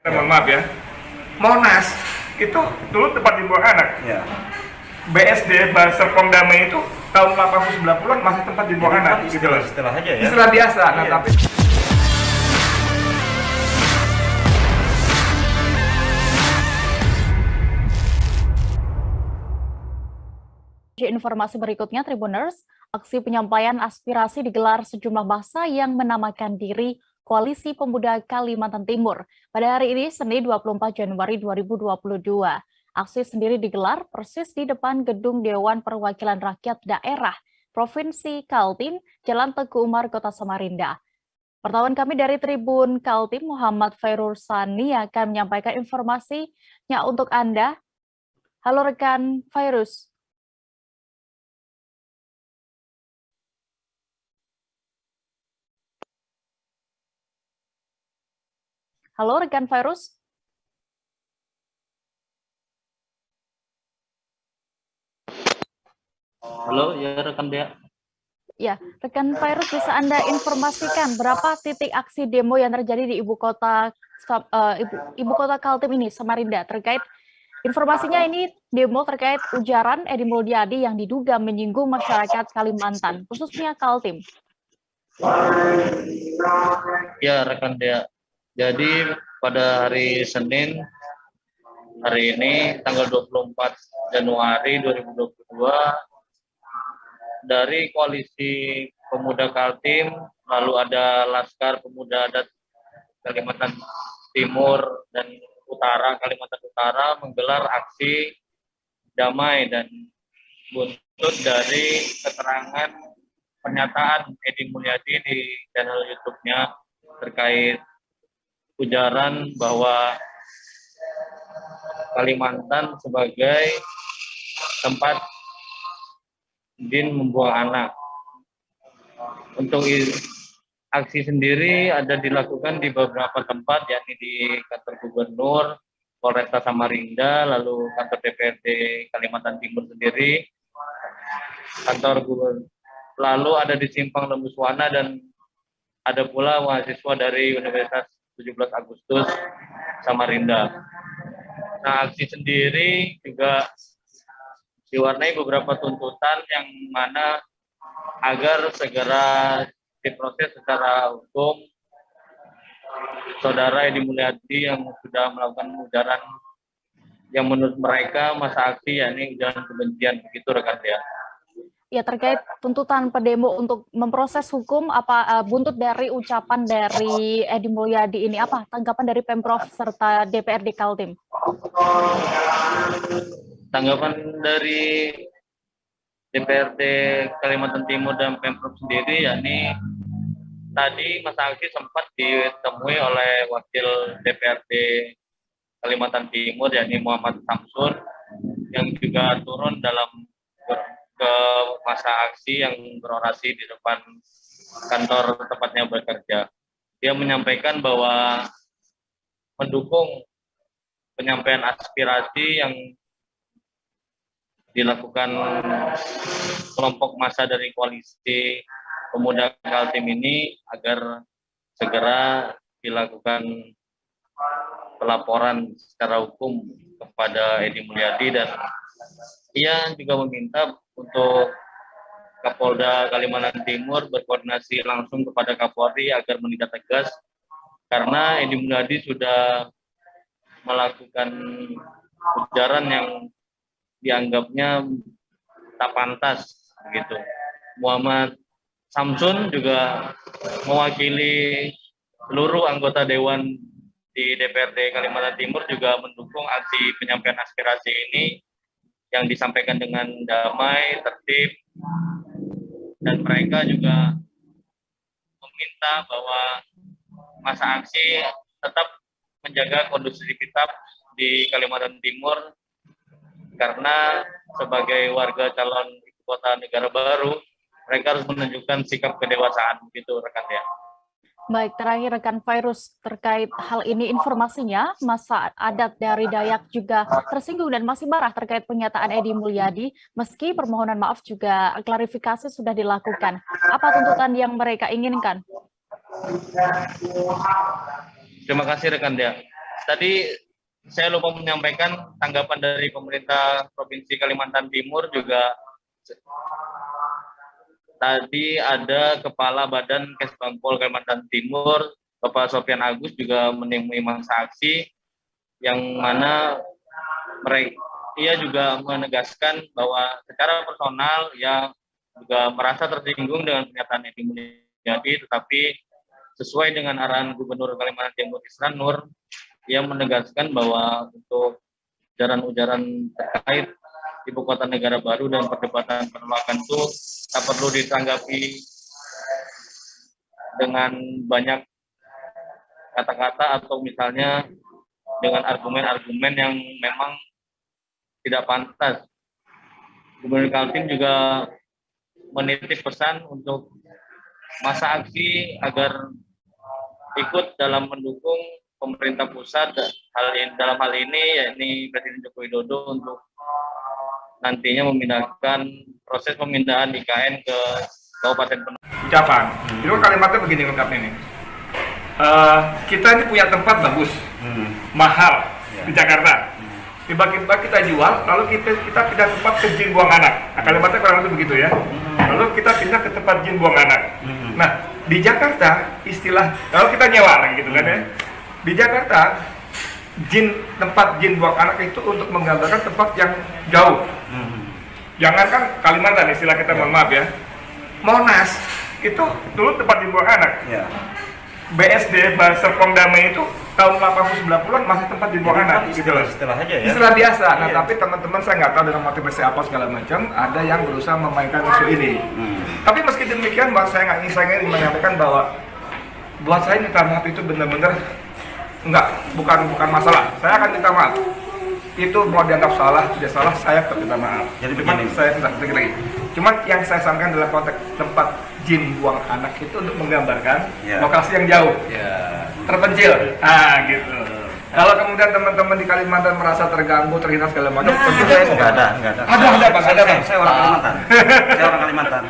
Mohon maaf ya, Monas itu dulu tempat dibuang anak. Ya. BSD Serpong Damai itu tahun 80-90-an masih tempat dibuang anak. Gitu loh. Istilah aja ya. Istilah biasa. Nah, Iya. tapi Informasi berikutnya, Tribuners, aksi penyampaian aspirasi digelar sejumlah massa yang menamakan diri Koalisi Pemuda Kalimantan Timur. Pada hari ini, Senin 24 Januari 2022. Aksi sendiri digelar persis di depan Gedung Dewan Perwakilan Rakyat Daerah Provinsi Kaltim, Jalan Teguh Umar, Kota Samarinda. Wartawan kami dari Tribun Kaltim, Muhammad Fairul Sani, akan menyampaikan informasinya untuk Anda. Halo rekan Fairuz. Halo rekan Fairuz. Halo, ya rekan Dea. Ya, rekan Fairuz, bisa Anda informasikan berapa titik aksi demo yang terjadi di ibu kota Kaltim ini, Samarinda, terkait informasinya ini demo terkait ujaran Edi Mulyadi yang diduga menyinggung masyarakat Kalimantan, khususnya Kaltim. Ya rekan Dea. Jadi pada hari Senin, hari ini tanggal 24 Januari 2022, dari Koalisi Pemuda Kaltim, lalu ada Laskar Pemuda Adat Kalimantan Timur dan Utara, Kalimantan Utara, menggelar aksi damai dan buntut dari keterangan pernyataan Edi Mulyadi di channel YouTube-nya terkait ujaran bahwa Kalimantan sebagai tempat jin membuang anak. Untuk aksi sendiri ada dilakukan di beberapa tempat, yakni di kantor gubernur, Polresta Samarinda, lalu kantor DPRD Kalimantan Timur sendiri, kantor gubernur, lalu ada di Simpang Lembuswana, dan ada pula mahasiswa dari Universitas 17 Agustus Samarinda. Nah, aksi sendiri juga diwarnai beberapa tuntutan yang mana agar segera diproses secara hukum saudara Edi Mulyadi yang sudah melakukan ujaran yang menurut mereka masa aksi, yakni ujaran kebencian, begitu rekan Dea. Ya, terkait tuntutan pendemo untuk memproses hukum, apa buntut dari ucapan dari Edi Mulyadi ini, apa tanggapan dari Pemprov serta DPRD Kaltim? Tanggapan dari DPRD Kalimantan Timur dan Pemprov sendiri, yakni tadi masa aksi sempat ditemui oleh Wakil DPRD Kalimantan Timur, yakni Muhammad Samsun, yang juga turun dalam ke masa aksi yang berorasi di depan kantor tempatnya bekerja. Dia menyampaikan bahwa mendukung penyampaian aspirasi yang dilakukan kelompok massa dari Koalisi Pemuda Kaltim ini agar segera dilakukan pelaporan secara hukum kepada Edi Mulyadi, dan ia juga meminta untuk Kapolda Kalimantan Timur berkoordinasi langsung kepada Kapolri agar menindak tegas, karena Edi Mulyadi sudah melakukan ujaran yang dianggapnya tak pantas gitu. Muhammad Samsun juga mewakili seluruh anggota dewan di DPRD Kalimantan Timur juga mendukung aksi penyampaian aspirasi ini yang disampaikan dengan damai, tertib, dan mereka juga meminta bahwa masa aksi tetap menjaga kondusivitas di Kalimantan Timur, karena sebagai warga calon ibu kota negara baru, mereka harus menunjukkan sikap kedewasaan, begitu rekan ya. Baik, terakhir rekan Fairuz, terkait hal ini informasinya, masa adat dari Dayak juga tersinggung dan masih marah terkait pernyataan Edi Mulyadi, meski permohonan maaf juga klarifikasi sudah dilakukan. Apa tuntutan yang mereka inginkan? Terima kasih rekan Dea. tadi saya lupa menyampaikan tanggapan dari pemerintah Provinsi Kalimantan Timur juga. Tadi ada Kepala Badan Kesbangpol Kalimantan Timur, Bapak Sofyan Agus juga menemui masa aksi, yang mana ia juga menegaskan bahwa secara personal ia juga merasa tersinggung dengan pernyataan Edi Mulyadi, tetapi sesuai dengan arahan Gubernur Kalimantan Timur Isran Nur, ia menegaskan bahwa untuk ujaran-ujaran terkait ibu kota negara baru dan perdebatan penolakan itu tak perlu ditanggapi dengan banyak kata-kata atau misalnya dengan argumen-argumen yang memang tidak pantas. Gubernur Kaltim juga menitip pesan untuk masa aksi agar ikut dalam mendukung pemerintah pusat dalam hal ini, yakni Presiden Joko Widodo, untuk nantinya memindahkan proses pemindahan IKN ke Kabupaten Penajam. Ucapan, itu kalimatnya begini lengkapnya nih. Kita ini punya tempat bagus, mahal di Jakarta. Tiba-tiba kita jual, lalu kita pindah tempat ke jin buang anak. Nah, kalimatnya kurang lebih begitu ya. Lalu kita pindah ke tempat jin buang anak. Nah, di Jakarta istilah, kalau kita nyewa lah gitu kan ya. Di Jakarta, tempat jin buang anak itu untuk menggambarkan tempat yang jauh. Jangankan Kalimantan, istilah kita, mohon maaf ya. Monas itu dulu tempat jin buang anak. BSD, Serpong Damai itu tahun 80-90-an masih tempat jin buang anak. Gitu loh. Istilah aja ya. Istilah biasa. Nah, tapi teman-teman saya nggak tahu dengan motivasi apa segala macam, ada yang berusaha memainkan isu ini. Tapi meski demikian, saya ingin menyampaikan bahwa buat saya minta maaf itu benar-benar bukan masalah. Saya akan minta maaf. Itu mau dianggap salah, tidak salah, saya tetap minta maaf. Jadi begini, saya tidak sedikit lagi. Cuman yang saya sampaikan dalam konteks tempat jin buang anak itu untuk menggambarkan lokasi yang jauh, terpencil. Gitu. Kalau kemudian teman-teman di Kalimantan merasa terganggu, terhina segala macam, tentu saya nggak ada. Ada bang. Saya orang Kalimantan. Saya orang Kalimantan.